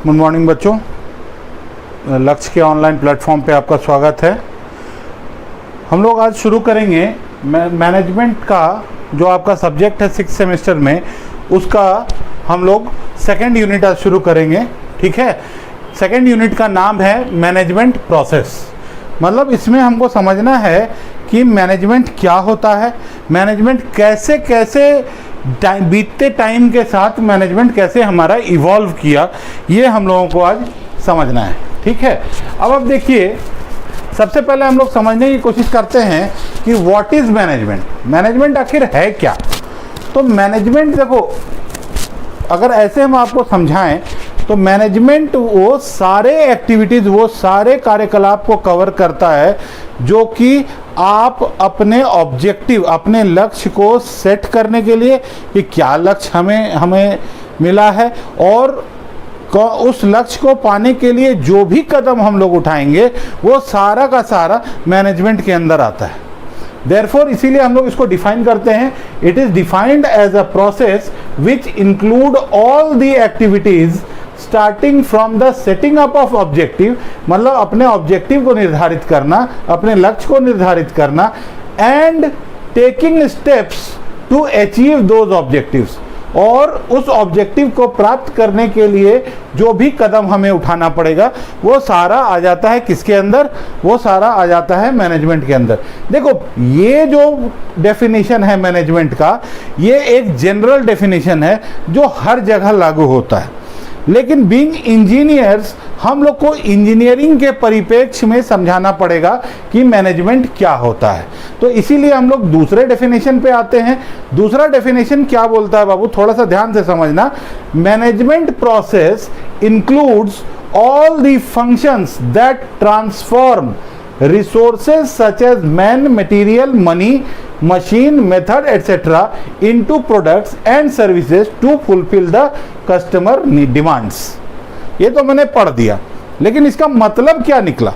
Good morning बच्चों, लक्ष्य के ऑनलाइन प्लेटफॉर्म पे आपका स्वागत है। हम लोग आज शुरू करेंगे मैनेजमेंट का जो आपका सब्जेक्ट है 6th सेमेस्टर में, उसका हम लोग सेकेंड यूनिट आज शुरू करेंगे। ठीक है, सेकेंड यूनिट का नाम है मैनेजमेंट प्रोसेस। मतलब इसमें हमको समझना है कि मैनेजमेंट क्या होता है, मैनेजमेंट कैसे कैसे बीतते टाइम के साथ मैनेजमेंट कैसे हमारा इवॉल्व किया, ये हम लोगों को आज समझना है। ठीक है, अब देखिए, सबसे पहले हम लोग समझने की कोशिश करते हैं कि व्हाट इज मैनेजमेंट। मैनेजमेंट आखिर है क्या? तो मैनेजमेंट देखो, अगर ऐसे हम आपको समझाएं तो मैनेजमेंट वो सारे एक्टिविटीज़, वो सारे कार्यकलाप को कवर करता है जो कि आप अपने ऑब्जेक्टिव, अपने लक्ष्य को सेट करने के लिए कि क्या लक्ष्य हमें मिला है और उस लक्ष्य को पाने के लिए जो भी कदम हम लोग उठाएंगे वो सारा का सारा मैनेजमेंट के अंदर आता है। Therefore, इसीलिए हम लोग इसको डिफाइन करते हैं, it is defined as a process which include all the activities starting from the setting up of objective. मतलब अपने ऑब्जेक्टिव को निर्धारित करना, अपने लक्ष्य को निर्धारित करना, and taking steps to achieve those objectives. और उस ऑब्जेक्टिव को प्राप्त करने के लिए जो भी कदम हमें उठाना पड़ेगा वो सारा आ जाता है किसके अंदर? वो सारा आ जाता है मैनेजमेंट के अंदर। देखो, ये जो डेफिनेशन है मैनेजमेंट का, ये एक जनरल डेफिनेशन है जो हर जगह लागू होता है, लेकिन बीइंग इंजीनियर्स हम लोग को इंजीनियरिंग के परिप्रेक्ष्य में समझाना पड़ेगा कि मैनेजमेंट क्या होता है। तो इसीलिए हम लोग दूसरे डेफिनेशन पे आते हैं। दूसरा डेफिनेशन क्या बोलता है बाबू, थोड़ा सा ध्यान से समझना। Management process includes all the functions that transform resources such as man, material, money, machine, method, etc. into products and services to fulfill the customer demands। ये तो मैंने पढ़ दिया, लेकिन इसका मतलब क्या निकला?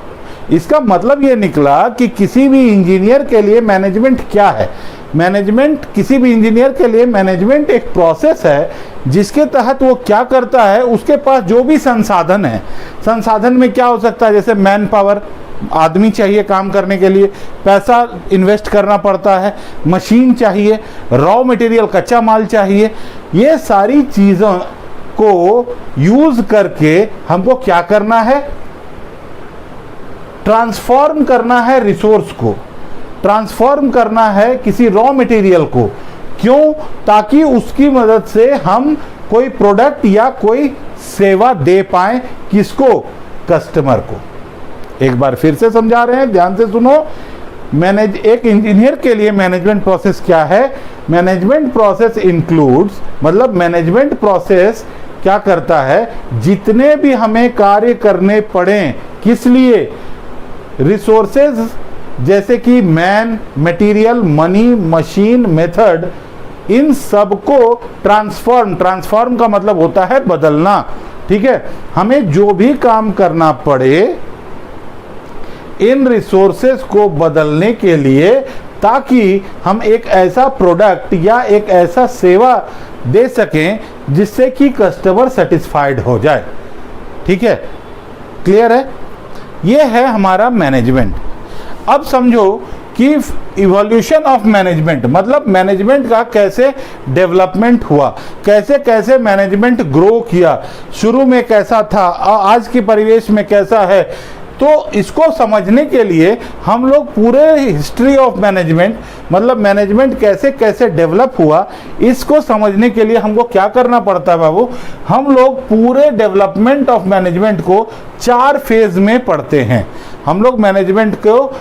इसका मतलब ये निकला कि किसी भी इंजीनियर के लिए मैनेजमेंट क्या है। मैनेजमेंट, किसी भी इंजीनियर के लिए मैनेजमेंट एक प्रोसेस है जिसके तहत वो क्या करता है, उसके पास जो भी संसाधन है, संसाधन में क्या हो सकता है, जैसे मैन पावर, आदमी चाहिए काम करने के लिए, पैसा इन्वेस्ट करना पड़ता है, मशीन चाहिए, रॉ मटेरियल कच्चा माल चाहिए। ये सारी चीज़ों को यूज करके हमको क्या करना है? ट्रांसफॉर्म करना है रिसोर्स को, ट्रांसफॉर्म करना है किसी रॉ मटेरियल को। क्यों? ताकि उसकी मदद से हम कोई प्रोडक्ट या कोई सेवा दे पाएं। किसको? कस्टमर को। एक बार फिर से समझा रहे हैं, ध्यान से सुनो। एक इंजीनियर के लिए मैनेजमेंट प्रोसेस क्या है? मैनेजमेंट प्रोसेस इंक्लूड्स, मतलब मैनेजमेंट प्रोसेस क्या करता है, जितने भी हमें कार्य करने पड़े, किस लिए? रिसोर्सेज जैसे कि man, material, money, machine, method, इन सब को ट्रांसफॉर्म का मतलब होता है बदलना। ठीक है, हमें जो भी काम करना पड़े इन रिसोर्सेस को बदलने के लिए, ताकि हम एक ऐसा प्रोडक्ट या एक ऐसा सेवा दे सकें जिससे कि कस्टमर सेटिस्फाइड हो जाए। ठीक है, क्लियर है? ये है हमारा मैनेजमेंट। अब समझो कि इवोल्यूशन ऑफ मैनेजमेंट, मतलब मैनेजमेंट का कैसे डेवलपमेंट हुआ, कैसे कैसे मैनेजमेंट ग्रो किया, शुरू में कैसा था, आज के परिवेश में कैसा है। तो इसको समझने के लिए हम लोग पूरे हिस्ट्री ऑफ मैनेजमेंट, मतलब मैनेजमेंट कैसे कैसे डेवलप हुआ, इसको समझने के लिए हमको क्या करना पड़ता है बाबू? हम लोग पूरे डेवलपमेंट ऑफ मैनेजमेंट को 4 फेज में पढ़ते हैं। हम लोग मैनेजमेंट को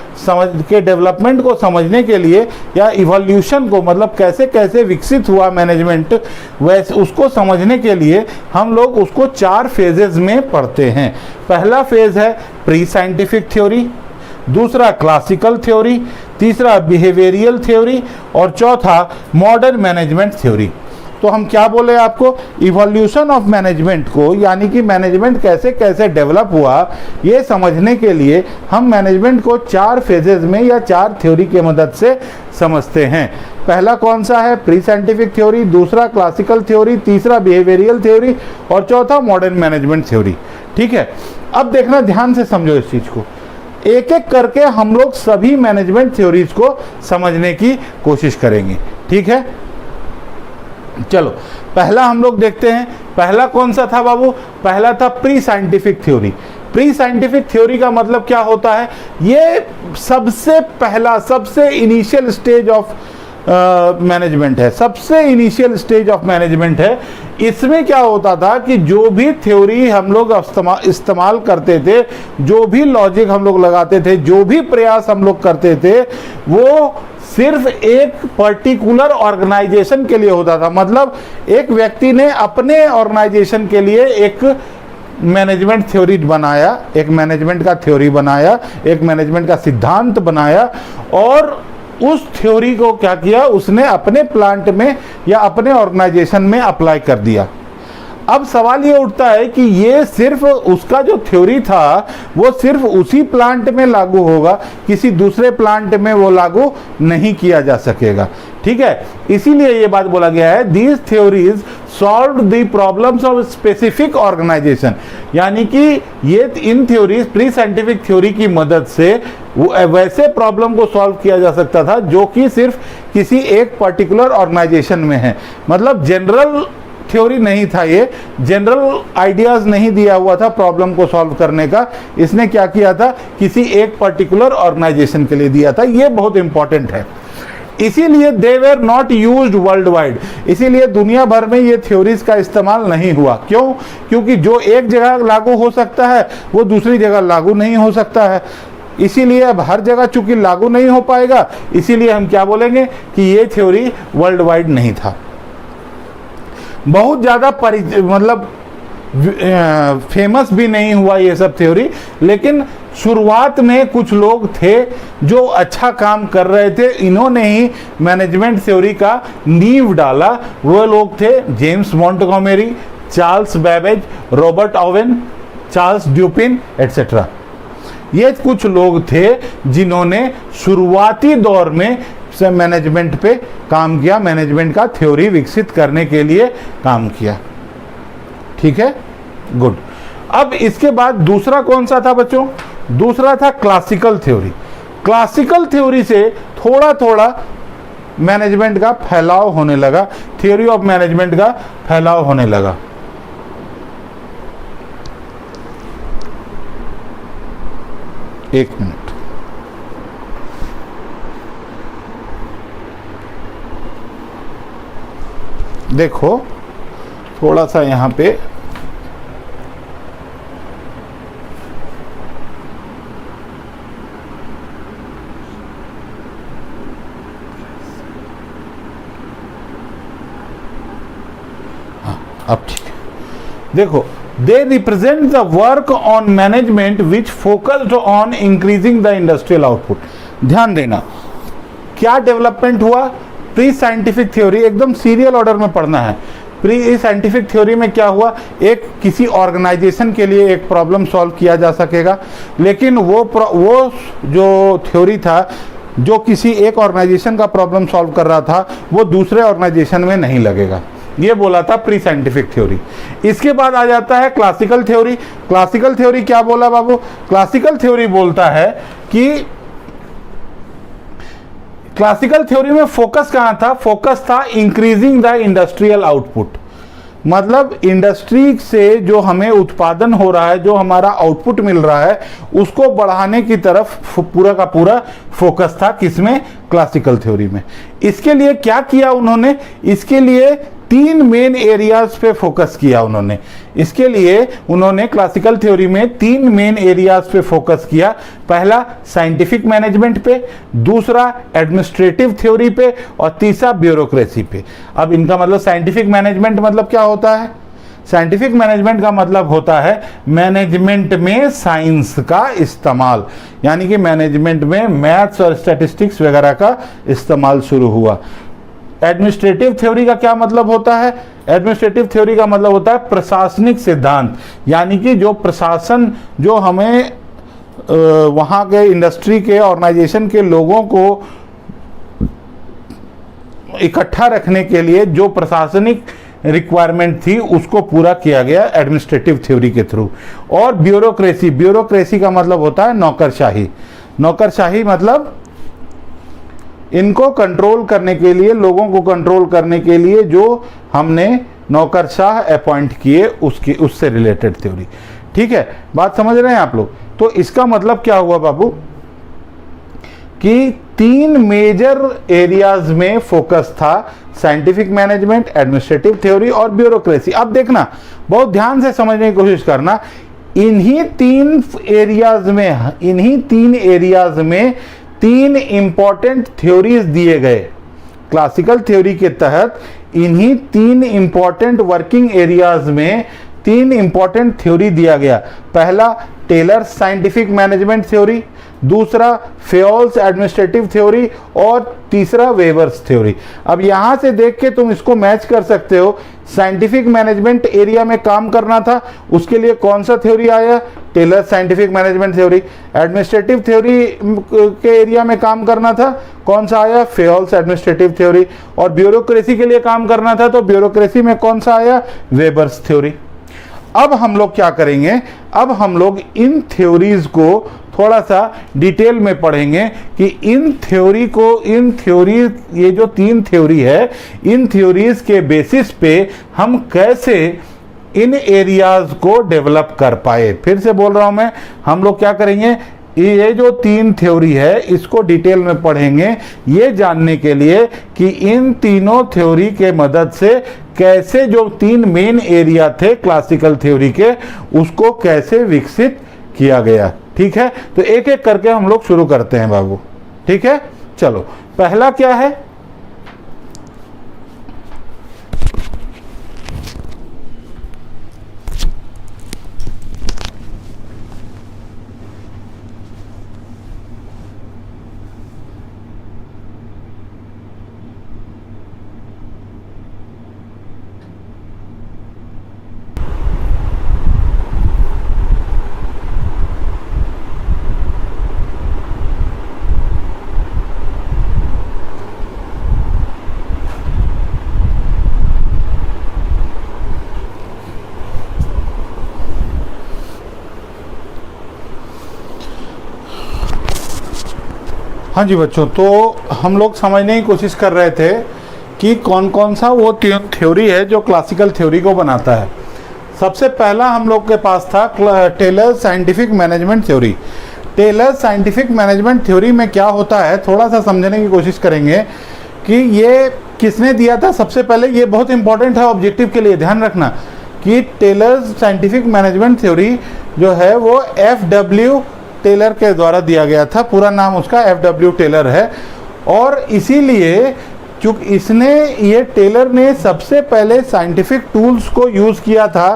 डेवलपमेंट को समझने के लिए, या इवोल्यूशन को, मतलब कैसे कैसे विकसित हुआ मैनेजमेंट, वैसे उसको समझने के लिए हम लोग उसको 4 फेजेस में पढ़ते हैं। पहला फेज है प्री साइंटिफिक थ्योरी, दूसरा क्लासिकल थ्योरी, तीसरा बिहेवियरियल थ्योरी और चौथा मॉडर्न मैनेजमेंट थ्योरी। तो हम क्या बोले आपको, इवोल्यूशन ऑफ मैनेजमेंट को, यानी कि मैनेजमेंट कैसे कैसे डेवलप हुआ, ये समझने के लिए हम मैनेजमेंट को 4 फेजेस में या 4 थ्योरी की मदद से समझते हैं। पहला कौन सा है, प्री साइंटिफिक थ्योरी, दूसरा क्लासिकल थ्योरी, तीसरा बिहेवियरल थ्योरी और चौथा मॉडर्न मैनेजमेंट थ्योरी। ठीक है, अब देखना, ध्यान से समझो इस चीज को, एक एक करके हम लोग सभी मैनेजमेंट थ्योरीज को समझने की कोशिश करेंगे। ठीक है, चलो पहला हम लोग देखते हैं। पहला कौन सा था बाबू, पहला था pre scientific theory. Pre scientific theory का मतलब क्या होता है, ये सबसे पहला, सबसे इनिशियल स्टेज ऑफ मैनेजमेंट है, सबसे इनिशियल स्टेज ऑफ मैनेजमेंट है। इसमें क्या होता था कि जो भी थ्योरी हम लोग इस्तेमाल करते थे, जो भी लॉजिक हम लोग लगाते थे, जो भी प्रयास हम लोग करते थे, वो सिर्फ एक पर्टिकुलर ऑर्गेनाइजेशन के लिए होता था। मतलब एक व्यक्ति ने अपने ऑर्गेनाइजेशन के लिए एक मैनेजमेंट थ्योरी बनाया, एक मैनेजमेंट का थ्योरी बनाया, एक मैनेजमेंट का सिद्धांत बनाया और उस थ्योरी को क्या किया, उसने अपने प्लांट में या अपने ऑर्गेनाइजेशन में अप्लाई कर दिया। अब सवाल ये उठता है कि ये सिर्फ उसका जो थ्योरी था वो सिर्फ उसी प्लांट में लागू होगा, किसी दूसरे प्लांट में वो लागू नहीं किया जा सकेगा। ठीक है, इसीलिए ये बात बोला गया है, these theories solve the problems of specific organisation, यानी कि ये इन थ्योरीज, प्री साइंटिफिक थ्योरी की मदद से वैसे प्रॉब्लम को सॉल्व किया जा सकता था जो कि सिर्फ किसी एक पर्टिकुलर ऑर्गेनाइजेशन में है। मतलब जनरल थ्योरी नहीं था, ये जनरल आइडियाज नहीं दिया हुआ था प्रॉब्लम को सॉल्व करने का, इसने क्या किया था, किसी एक पर्टिकुलर ऑर्गेनाइजेशन के लिए दिया था। ये बहुत इंपॉर्टेंट है, इसीलिए they were not used world wide, इसीलिए दुनिया भर में ये थ्योरीज का इस्तेमाल नहीं हुआ। क्यों? क्योंकि जो एक जगह लागू हो सकता है वो दूसरी जगह लागू नहीं हो सकता है, इसीलिए अब हर जगह चूंकि लागू नहीं हो पाएगा, इसीलिए हम क्या बोलेंगे कि ये थ्योरी वर्ल्ड वाइड नहीं था। बहुत ज़्यादा मतलब फेमस भी नहीं हुआ ये सब थ्योरी, लेकिन शुरुआत में कुछ लोग थे जो अच्छा काम कर रहे थे, इन्होंने ही मैनेजमेंट थ्योरी का नींव डाला। वो लोग थे James Montgomery, Charles Babbage, Robert Owen, Charles Dupin etcetera. ये कुछ लोग थे जिन्होंने शुरुआती दौर में से मैनेजमेंट पे काम किया, मैनेजमेंट का थ्योरी विकसित करने के लिए काम किया। ठीक है, गुड। अब इसके बाद दूसरा कौन सा था बच्चों, दूसरा था क्लासिकल थ्योरी। क्लासिकल थ्योरी से थोड़ा थोड़ा मैनेजमेंट का फैलाव होने लगा, थ्योरी ऑफ मैनेजमेंट का फैलाव होने लगा। एक मिनट, देखो थोड़ा सा यहाँ पे अब ठीक है, देखो, they represent the work on management which focused on increasing the industrial output. ध्यान देना, क्या डेवलपमेंट हुआ, प्री साइंटिफिक थ्योरी, एकदम सीरियल ऑर्डर में पढ़ना है। प्री साइंटिफिक थ्योरी में क्या हुआ, एक किसी ऑर्गेनाइजेशन के लिए एक प्रॉब्लम सॉल्व किया जा सकेगा, लेकिन वो जो थ्योरी था जो किसी एक ऑर्गेनाइजेशन का प्रॉब्लम सॉल्व कर रहा था वो दूसरे ऑर्गेनाइजेशन में नहीं लगेगा, ये बोला था प्री साइंटिफिक थ्योरी। इसके बाद आ जाता है क्लासिकल थ्योरी। क्लासिकल थ्योरी क्या बोला बाबू, क्लासिकल थ्योरी बोलता है कि क्लासिकल थ्योरी में फोकस कहाँ था, फोकस था इंक्रीजिंग द इंडस्ट्रियल आउटपुट। मतलब इंडस्ट्री से जो हमें उत्पादन हो रहा है, जो हमारा आउटपुट मिल रहा है, उसको बढ़ाने की तरफ पूरा का पूरा फोकस था, किसमें, क्लासिकल थ्योरी में। इसके लिए क्या किया उन्होंने, इसके लिए 3 मेन एरियाज पे फोकस किया उन्होंने। इसके लिए उन्होंने क्लासिकल थ्योरी में 3 मेन एरियाज पे फोकस किया। पहला साइंटिफिक मैनेजमेंट पे, दूसरा एडमिनिस्ट्रेटिव थ्योरी पे और तीसरा ब्यूरोक्रेसी पे। अब इनका मतलब साइंटिफिक मैनेजमेंट मतलब क्या होता है, साइंटिफिक मैनेजमेंट का मतलब होता है मैनेजमेंट में साइंस का इस्तेमाल, यानी कि मैनेजमेंट में मैथ्स और स्टैटिस्टिक्स वगैरह का इस्तेमाल शुरू हुआ। एडमिनिस्ट्रेटिव थ्योरी का क्या मतलब होता है? एडमिनिस्ट्रेटिव थ्योरी का मतलब होता है प्रशासनिक सिद्धांत, यानी कि जो प्रशासन, जो हमें वहाँ के इंडस्ट्री के, ऑर्गेनाइजेशन के लोगों को इकट्ठा रखने के लिए जो प्रशासनिक रिक्वायरमेंट थी उसको पूरा किया गया एडमिनिस्ट्रेटिव थ्योरी के थ्रू। और ब्यूरोक्रेसी, ब्यूरोक्रेसी का मतलब होता है नौकरशाही। नौकरशाही मतलब इनको कंट्रोल करने के लिए, लोगों को कंट्रोल करने के लिए जो हमने नौकरशाह अपॉइंट किए, उससे रिलेटेड थ्योरी। ठीक है, बात समझ रहे हैं आप लोग? तो इसका मतलब क्या हुआ बाबू कि 3 मेजर एरियाज में फोकस था, साइंटिफिक मैनेजमेंट, एडमिनिस्ट्रेटिव थ्योरी और ब्यूरोक्रेसी। अब देखना, बहुत ध्यान से समझने की कोशिश करना, इन्हीं 3 एरियाज में 3 इंपॉर्टेंट थ्योरीज दिए गए। क्लासिकल थ्योरी के तहत इन्हीं 3 इंपॉर्टेंट वर्किंग एरियाज में 3 इंपॉर्टेंट थ्योरी दिया गया। पहला टेलर साइंटिफिक मैनेजमेंट थ्योरी, दूसरा फेयोल्स एडमिनिस्ट्रेटिव थ्योरी और तीसरा वेबर्स थ्योरी। अब यहां से देख के तुम इसको मैच कर सकते हो। साइंटिफिक मैनेजमेंट एरिया में काम करना था, उसके लिए कौन सा थ्योरी आया? Taylor scientific management theory. Administrative theory के एरिया में काम करना था, कौन सा आया? Fayol's administrative theory. और ब्यूरोक्रेसी के लिए काम करना था तो ब्यूरोक्रेसी में कौन सा आया? Weber's theory. अब हम लोग क्या करेंगे? अब हम लोग इन थ्योरीज को थोड़ा सा डिटेल में पढ़ेंगे कि इन थ्योरी, ये जो 3 थ्योरी है, इन थ्योरीज के बेसिस पे हम कैसे इन एरियाज को डेवलप कर पाए। फिर से बोल रहा हूं मैं, हम लोग क्या करेंगे? ये जो 3 थ्योरी है इसको डिटेल में पढ़ेंगे, ये जानने के लिए कि इन तीनों थ्योरी के मदद से कैसे जो 3 मेन एरिया थे क्लासिकल थ्योरी के, उसको कैसे विकसित किया गया। ठीक है, तो एक एक करके हम लोग शुरू करते हैं बाबू। ठीक है, चलो, पहला क्या है? हाँ जी बच्चों, तो हम लोग समझने की कोशिश कर रहे थे कि कौन कौन सा वो 3 थ्योरी है जो क्लासिकल थ्योरी को बनाता है। सबसे पहला हम लोग के पास था Taylor scientific management theory. Taylor scientific management theory में क्या होता है, थोड़ा सा समझने की कोशिश करेंगे कि ये किसने दिया था। सबसे पहले ये बहुत इंपॉर्टेंट है ऑब्जेक्टिव के लिए, ध्यान रखना कि टेलर साइंटिफिक मैनेजमेंट थ्योरी जो है वो FW टेलर के द्वारा दिया गया था। पूरा नाम उसका FW टेलर है। और इसीलिए चूंकि ये टेलर ने सबसे पहले साइंटिफिक टूल्स को यूज़ किया था।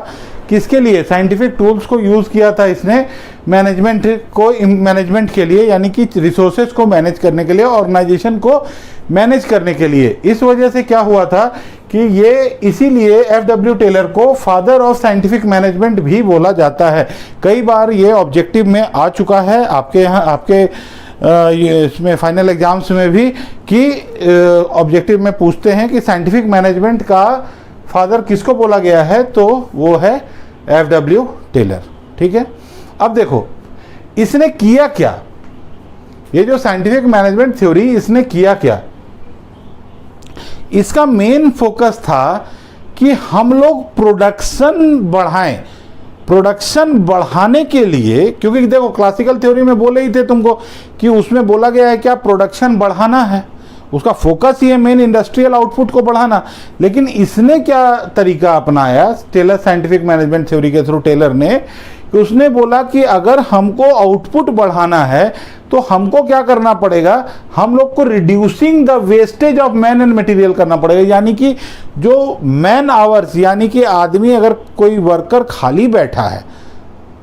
किसके लिए? साइंटिफिक टूल्स को यूज़ किया था इसने मैनेजमेंट के लिए, यानी कि रिसोर्सेज को मैनेज करने के लिए, ऑर्गेनाइजेशन को मैनेज करने के लिए। इस वजह से क्या हुआ था कि ये इसीलिए FW टेलर को फादर ऑफ साइंटिफिक मैनेजमेंट भी बोला जाता है। कई बार ये ऑब्जेक्टिव में आ चुका है आपके यहाँ, आपके इसमें फाइनल एग्जाम्स में भी, कि ऑब्जेक्टिव में पूछते हैं कि साइंटिफिक मैनेजमेंट का फादर किसको बोला गया है, तो वो है FW टेलर। ठीक है, अब देखो इसने किया क्या, ये जो साइंटिफिक मैनेजमेंट थ्योरी इसने किया क्या। इसका मेन फोकस था कि हम लोग प्रोडक्शन बढ़ाएं। प्रोडक्शन बढ़ाने के लिए, क्योंकि देखो क्लासिकल थ्योरी में बोले ही थे तुमको कि उसमें बोला गया है क्या, प्रोडक्शन बढ़ाना है, उसका फोकस ही है मेन इंडस्ट्रियल आउटपुट को बढ़ाना। लेकिन इसने क्या तरीका अपनाया टेलर साइंटिफिक मैनेजमेंट थ्योरी के थ्रू, टेलर ने, कि उसने बोला कि अगर हमको आउटपुट बढ़ाना है तो हमको क्या करना पड़ेगा, हम लोग को reducing the wastage of man and material करना पड़ेगा। यानी कि जो मैन आवर्स, यानी कि आदमी, अगर कोई वर्कर खाली बैठा है,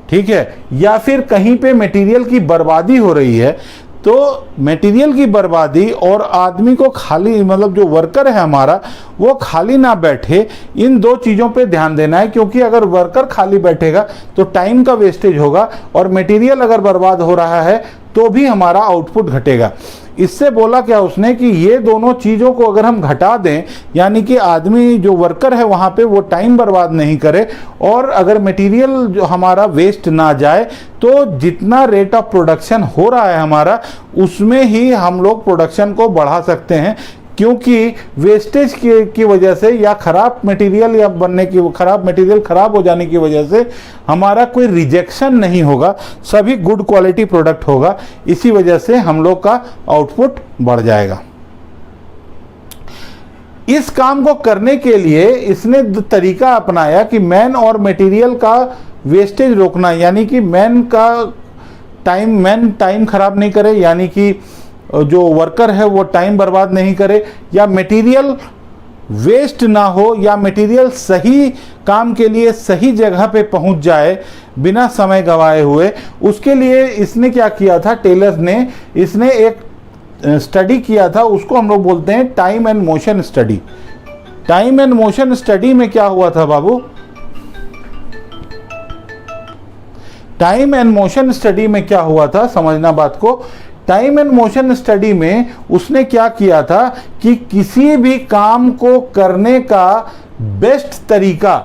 ठीक है, या फिर कहीं पे मटेरियल की बर्बादी हो रही है, तो मटेरियल की बर्बादी और आदमी को खाली, मतलब जो वर्कर है हमारा वो खाली ना बैठे, इन दो चीज़ों पे ध्यान देना है। क्योंकि अगर वर्कर खाली बैठेगा तो टाइम का वेस्टेज होगा, और मटेरियल अगर बर्बाद हो रहा है तो भी हमारा आउटपुट घटेगा। इससे बोला क्या उसने कि ये दोनों चीज़ों को अगर हम घटा दें, यानी कि आदमी जो वर्कर है वहाँ पे वो टाइम बर्बाद नहीं करे, और अगर मटेरियल जो हमारा वेस्ट ना जाए, तो जितना रेट ऑफ प्रोडक्शन हो रहा है हमारा, उसमें ही हम लोग प्रोडक्शन को बढ़ा सकते हैं। क्योंकि वेस्टेज की वजह से या ख़राब मटेरियल या बनने की मटेरियल ख़राब हो जाने की वजह से हमारा कोई रिजेक्शन नहीं होगा, सभी गुड क्वालिटी प्रोडक्ट होगा। इसी वजह से हम लोग का आउटपुट बढ़ जाएगा। इस काम को करने के लिए इसने तरीका अपनाया कि मैन और मटेरियल का वेस्टेज रोकना, यानी कि मैन टाइम ख़राब नहीं करे, यानी कि जो वर्कर है वो टाइम बर्बाद नहीं करे, या मटेरियल वेस्ट ना हो, या मटेरियल सही काम के लिए सही जगह पे पहुंच जाए बिना समय गंवाए हुए। उसके लिए इसने क्या किया था, टेलर ने, इसने एक स्टडी किया था, उसको हम लोग बोलते हैं time and motion study. Time and motion study में क्या हुआ था बाबू, टाइम एंड मोशन स्टडी में क्या हुआ था, समझना बात को। टाइम एंड मोशन स्टडी में उसने क्या किया था कि किसी भी काम को करने का बेस्ट तरीका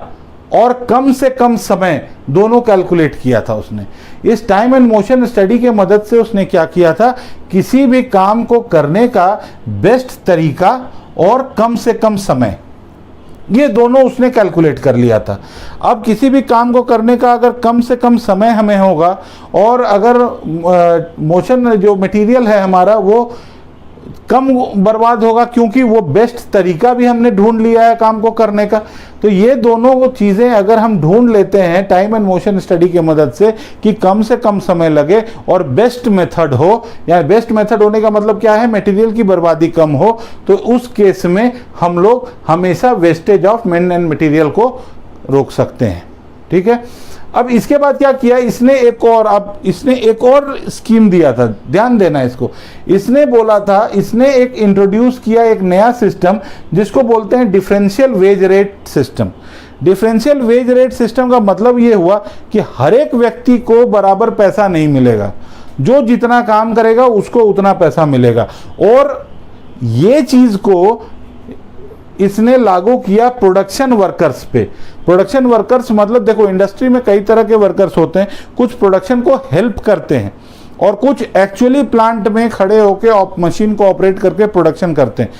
और कम से कम समय दोनों कैलकुलेट किया था उसने। इस टाइम एंड मोशन स्टडी के मदद से उसने क्या किया था, किसी भी काम को करने का बेस्ट तरीका और कम से कम समय, ये दोनों उसने कैलकुलेट कर लिया था। अब किसी भी काम को करने का अगर कम से कम समय हमें होगा, और अगर मोशन जो मटेरियल है हमारा वो कम बर्बाद होगा, क्योंकि वो बेस्ट तरीका भी हमने ढूंढ लिया है काम को करने का। तो ये दोनों चीज़ें अगर हम ढूंढ लेते हैं टाइम एंड मोशन स्टडी के मदद से कि कम से कम समय लगे और बेस्ट मेथड हो, या बेस्ट मेथड होने का मतलब क्या है, मटेरियल की बर्बादी कम हो, तो उस केस में हम लोग हमेशा wastage of man and material को रोक सकते हैं। ठीक है। अब इसके बाद क्या किया इसने, इसने एक और स्कीम दिया था, ध्यान देना इसको। इसने बोला था, इसने एक इंट्रोड्यूस किया एक नया सिस्टम जिसको बोलते हैं differential wage rate system. Differential wage rate system का मतलब ये हुआ कि हर एक व्यक्ति को बराबर पैसा नहीं मिलेगा, जो जितना काम करेगा उसको उतना पैसा मिलेगा। और ये चीज़ को इसने लागू किया प्रोडक्शन वर्कर्स पे। प्रोडक्शन वर्कर्स मतलब देखो, इंडस्ट्री में कई तरह के वर्कर्स होते हैं, कुछ प्रोडक्शन को हेल्प करते हैं और कुछ एक्चुअली प्लांट में खड़े होकर मशीन को ऑपरेट करके प्रोडक्शन करते हैं।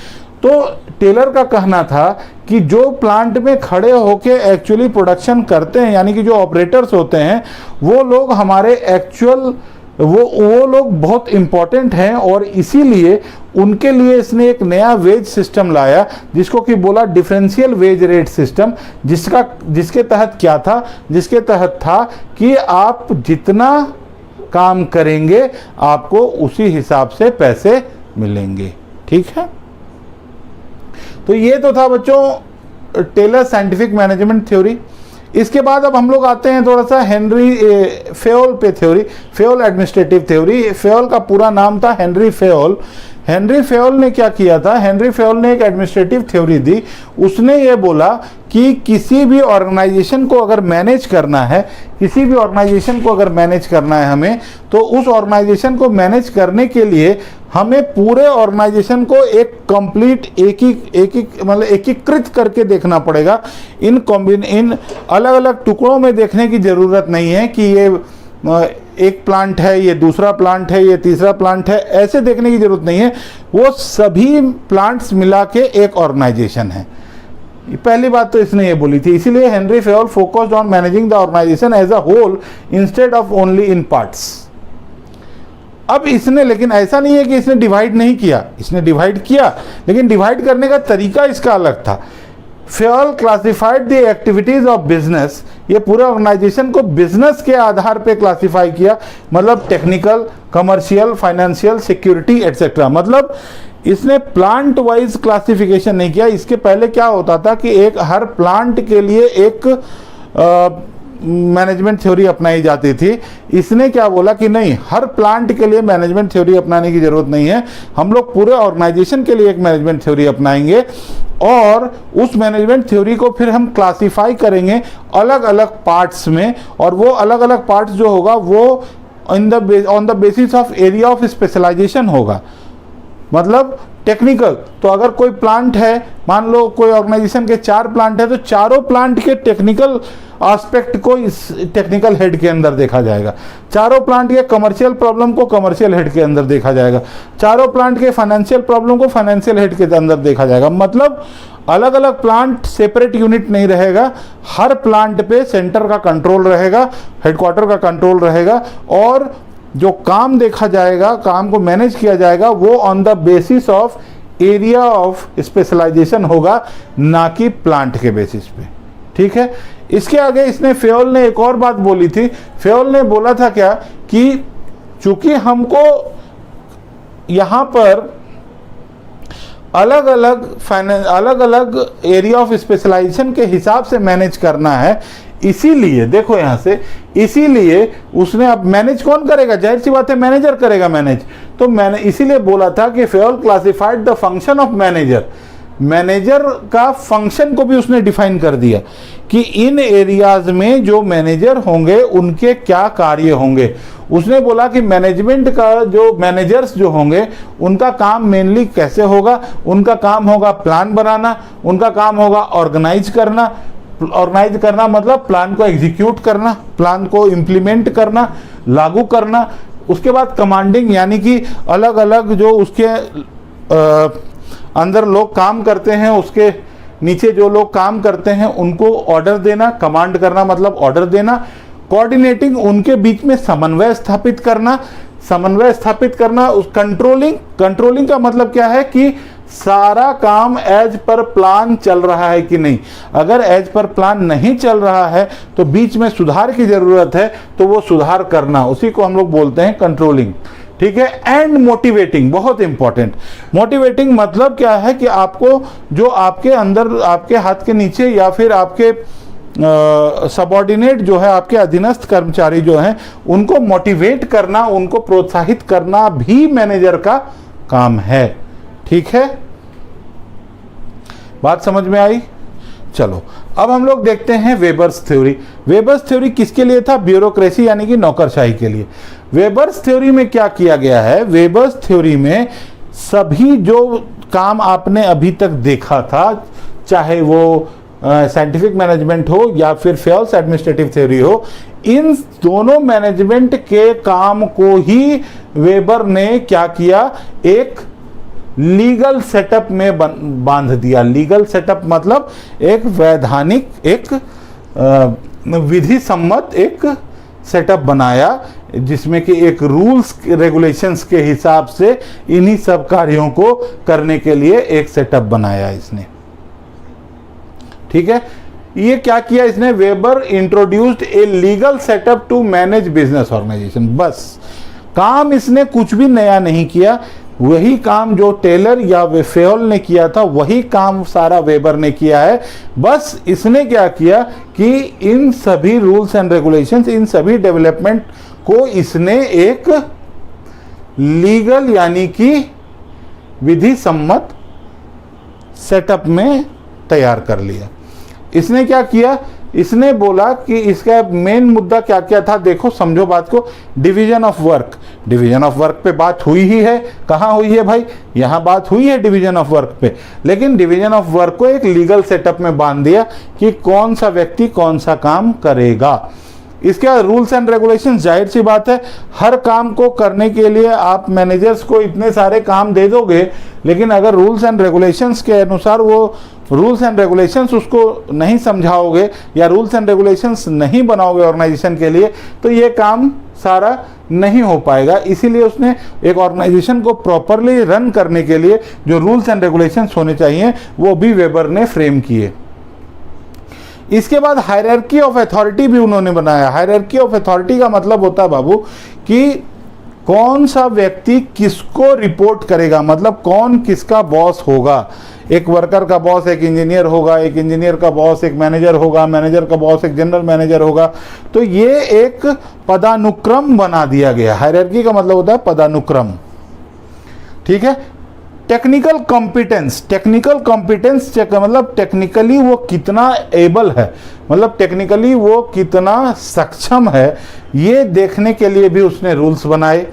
तो टेलर का कहना था कि जो प्लांट में खड़े होके एक्चुअली प्रोडक्शन करते हैं, यानी कि जो ऑपरेटर्स होते हैं, वो लोग हमारे एक्चुअल वो लोग बहुत इम्पॉर्टेंट हैं, और इसीलिए उनके लिए इसने एक नया वेज सिस्टम लाया जिसको कि बोला डिफरेंशियल वेज रेट सिस्टम। जिसके तहत क्या था, जिसके तहत था कि आप जितना काम करेंगे आपको उसी हिसाब से पैसे मिलेंगे। ठीक है। तो ये तो था बच्चों टेलर साइंटिफिक मैनेजमेंट थ्योरी। इसके बाद अब हम लोग आते हैं थोड़ा सा हेनरी फेयोल पे theory, Fayol administrative theory. Fayol का पूरा नाम था हेनरी फेयोल। हेनरी फेयोल ने क्या किया था, हेनरी फेयोल ने एक एडमिनिस्ट्रेटिव थ्योरी दी। उसने ये बोला कि किसी भी ऑर्गेनाइजेशन को अगर मैनेज करना है, किसी भी ऑर्गेनाइजेशन को अगर मैनेज करना है हमें, तो उस ऑर्गेनाइजेशन को मैनेज करने के लिए हमें पूरे ऑर्गेनाइजेशन को एक कंप्लीट एकीकृत करके देखना पड़ेगा। इन अलग अलग टुकड़ों में देखने की ज़रूरत नहीं है कि ये एक प्लांट है, ये दूसरा प्लांट है, ये तीसरा प्लांट है, ऐसे देखने की जरूरत नहीं है। वो सभी प्लांट्स मिला के एक ऑर्गेनाइजेशन है। पहली बात तो इसने ये बोली थी। इसीलिए Henry Fayol focused on managing the organisation as a whole instead of only in parts. अब इसने, लेकिन ऐसा नहीं है कि इसने डिवाइड नहीं किया, इसने डिवाइड किया, लेकिन डिवाइड करने का तरीका इसका अलग था। Fayol classified the activities of business, ये पूरे ऑर्गेनाइजेशन को बिजनेस के आधार पे क्लासिफाई किया, मतलब technical, commercial, financial, security etcetera. मतलब इसने प्लांट वाइज क्लासिफिकेशन नहीं किया। इसके पहले क्या होता था कि एक हर प्लांट के लिए एक मैनेजमेंट थ्योरी अपनाई जाती थी, इसने क्या बोला कि नहीं, हर प्लांट के लिए मैनेजमेंट थ्योरी अपनाने की ज़रूरत नहीं है, हम लोग पूरे ऑर्गेनाइजेशन के लिए एक मैनेजमेंट थ्योरी अपनाएंगे और उस मैनेजमेंट थ्योरी को फिर हम क्लासीफाई करेंगे अलग अलग पार्ट्स में, और वो अलग अलग पार्ट्स जो होगा वो on the basis of area of specialisation होगा। मतलब टेक्निकल, तो अगर कोई प्लांट है, मान लो कोई ऑर्गेनाइजेशन के 4 प्लांट है, तो चारों प्लांट के टेक्निकल एस्पेक्ट को इस टेक्निकल हेड के अंदर देखा जाएगा, चारों प्लांट के कमर्शियल प्रॉब्लम को कमर्शियल हेड के अंदर देखा जाएगा, चारों प्लांट के फाइनेंशियल प्रॉब्लम को फाइनेंशियल हेड के अंदर देखा जाएगा। मतलब अलग अलग प्लांट सेपरेट यूनिट नहीं रहेगा, हर प्लांट पे सेंटर का कंट्रोल रहेगा, हेडक्वार्टर का कंट्रोल रहेगा, और जो काम देखा जाएगा, काम को मैनेज किया जाएगा, वो on the basis of area of specialisation होगा, ना कि प्लांट के बेसिस पे। ठीक है। इसके आगे इसने फेयोल ने एक और बात बोली थी। फेयोल ने बोला था क्या कि चूंकि हमको यहाँ पर अलग अलग एरिया ऑफ स्पेशलाइजेशन के हिसाब से मैनेज करना है, इसीलिए देखो यहाँ से, इसीलिए उसने, अब मैनेज कौन करेगा, जाहिर सी बात है मैनेजर करेगा मैनेज। तो मैंने इसीलिए बोला था कि Fayol classified the function of manager, manager का फंक्शन को भी उसने डिफाइन कर दिया कि इन एरियाज में जो मैनेजर होंगे उनके क्या कार्य होंगे। उसने बोला कि मैनेजमेंट का जो मैनेजर्स जो होंगे उनका काम मेनली कैसे होगा, उनका काम होगा प्लान बनाना, उनका काम होगा ऑर्गेनाइज करना मतलब प्लान को एग्जीक्यूट करना, प्लान को इम्प्लीमेंट करना, लागू करना। उसके बाद कमांडिंग, यानी कि अलग अलग जो उसके अंदर लोग काम करते हैं, उसके नीचे जो लोग काम करते हैं उनको ऑर्डर देना, कमांड करना मतलब ऑर्डर देना। कोऑर्डिनेटिंग, उनके बीच में समन्वय स्थापित करना, उस कंट्रोलिंग का मतलब क्या है कि सारा काम एज पर प्लान चल रहा है कि नहीं। अगर एज पर प्लान नहीं चल रहा है तो बीच में सुधार की जरूरत है, तो वो सुधार करना, उसी को हम लोग बोलते हैं कंट्रोलिंग। ठीक है। एंड मोटिवेटिंग, बहुत इंपॉर्टेंट। मोटिवेटिंग मतलब क्या है कि आपको जो आपके अंदर, आपके हाथ के नीचे या फिर आपके सबऑर्डिनेट जो है, आपके अधीनस्थ कर्मचारी जो हैं, उनको मोटिवेट करना, उनको प्रोत्साहित करना भी मैनेजर का काम है। ठीक है, बात समझ में आई। चलो अब हम लोग देखते हैं वेबर्स थ्योरी। वेबर्स थ्योरी किसके लिए था? ब्यूरोक्रेसी यानी कि नौकरशाही के लिए। वेबर्स थ्योरी में क्या किया गया है? वेबर्स थ्योरी में सभी जो काम आपने अभी तक देखा था, चाहे वो साइंटिफिक मैनेजमेंट हो या फिर फेयोल्स एडमिनिस्ट्रेटिव थ्योरी हो, इन दोनों मैनेजमेंट के काम को ही वेबर ने क्या किया, एक लीगल सेटअप में बांध दिया। लीगल सेटअप मतलब एक वैधानिक, एक विधि सम्मत एक सेटअप बनाया, जिसमें कि एक रूल्स रेगुलेशंस के हिसाब से इन्हीं सब कार्यों को करने के लिए एक सेटअप बनाया इसने। ठीक है। ये क्या किया इसने? Weber introduced a legal setup to manage business organisation. बस काम इसने कुछ भी नया नहीं किया, वही काम जो टेलर या फेयोल ने किया था वही काम सारा वेबर ने किया है। बस इसने क्या किया कि इन सभी रूल्स एंड रेगुलेशंस, इन सभी डेवलपमेंट को इसने एक लीगल यानी कि विधि सम्मत सेटअप में तैयार कर लिया। इसने क्या किया? इसने बोला कि इसका मेन मुद्दा क्या क्या था, देखो समझो बात को। Division of work, division of work पे बात हुई ही है। कहाँ हुई है भाई? यहाँ बात हुई है डिवीजन ऑफ वर्क पे, लेकिन डिवीजन ऑफ वर्क को एक लीगल सेटअप में बांध दिया कि कौन सा व्यक्ति कौन सा काम करेगा। इसके रूल्स एंड रेगुलेशन, जाहिर सी बात है हर काम को करने के लिए आप मैनेजर्स को इतने सारे काम दे दोगे, लेकिन अगर रूल्स एंड रेगुलेशंस के अनुसार वो रूल्स एंड रेगुलेशंस उसको नहीं समझाओगे या रूल्स एंड रेगुलेशंस नहीं बनाओगे ऑर्गेनाइजेशन के लिए, तो ये काम सारा नहीं हो पाएगा। इसीलिए उसने एक ऑर्गेनाइजेशन को प्रॉपरली रन करने के लिए जो रूल्स एंड रेगुलेशंस होने चाहिए वो भी वेबर ने फ्रेम किए। इसके बाद हायरार्की ऑफ अथॉरिटी भी उन्होंने बनाया। हायरार्की ऑफ अथॉरिटी का मतलब होता है बाबू कि कौन सा व्यक्ति किसको रिपोर्ट करेगा, मतलब कौन किसका बॉस होगा। एक वर्कर का बॉस एक इंजीनियर होगा, एक इंजीनियर का बॉस एक मैनेजर होगा, मैनेजर का बॉस एक जनरल मैनेजर होगा। तो ये एक पदानुक्रम बना दिया गया। हायरार्की का मतलब होता है पदानुक्रम, ठीक है। टेक्निकल कॉम्पिटेंस, टेक्निकल कॉम्पिटेंस मतलब टेक्निकली वो कितना एबल है, मतलब टेक्निकली वो कितना सक्षम है, ये देखने के लिए भी उसने रूल्स बनाए।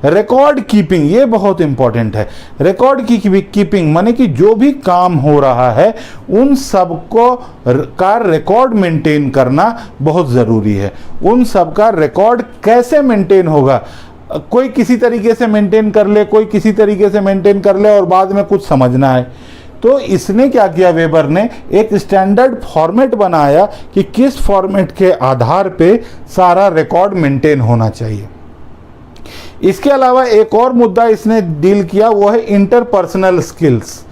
रिकॉर्ड कीपिंग, ये बहुत इंपॉर्टेंट है। रिकॉर्ड की कीपिंग माने कि जो भी काम हो रहा है उन सबको का रिकॉर्ड मेंटेन करना बहुत ज़रूरी है। उन सब का रिकॉर्ड कैसे मेंटेन होगा, कोई किसी तरीके से मेंटेन कर ले, कोई किसी तरीके से मेंटेन कर ले और बाद में कुछ समझना है। तो इसने क्या किया, वेबर ने एक स्टैंडर्ड फॉर्मेट बनाया कि किस फॉर्मेट के आधार पे सारा रिकॉर्ड मेंटेन होना चाहिए। इसके अलावा एक और मुद्दा इसने डील किया, वो है इंटरपर्सनल स्किल्स।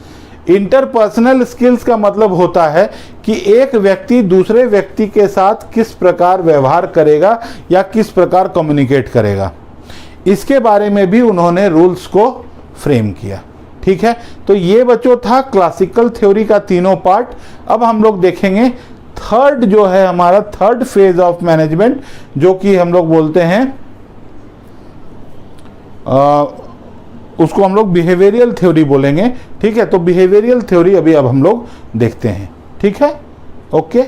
इंटरपर्सनल स्किल्स का मतलब होता है कि एक व्यक्ति दूसरे व्यक्ति के साथ किस प्रकार व्यवहार करेगा या किस प्रकार कम्युनिकेट करेगा, इसके बारे में भी उन्होंने रूल्स को फ्रेम किया, ठीक है। तो ये बच्चों था क्लासिकल थ्योरी का तीनों पार्ट। अब हम लोग देखेंगे थर्ड जो है हमारा थर्ड फेज ऑफ मैनेजमेंट, जो कि हम लोग बोलते हैं उसको हम लोग बिहेवियरल थ्योरी बोलेंगे, ठीक है। तो बिहेवियरल थ्योरी अभी अब हम लोग देखते हैं, ठीक है, ओके।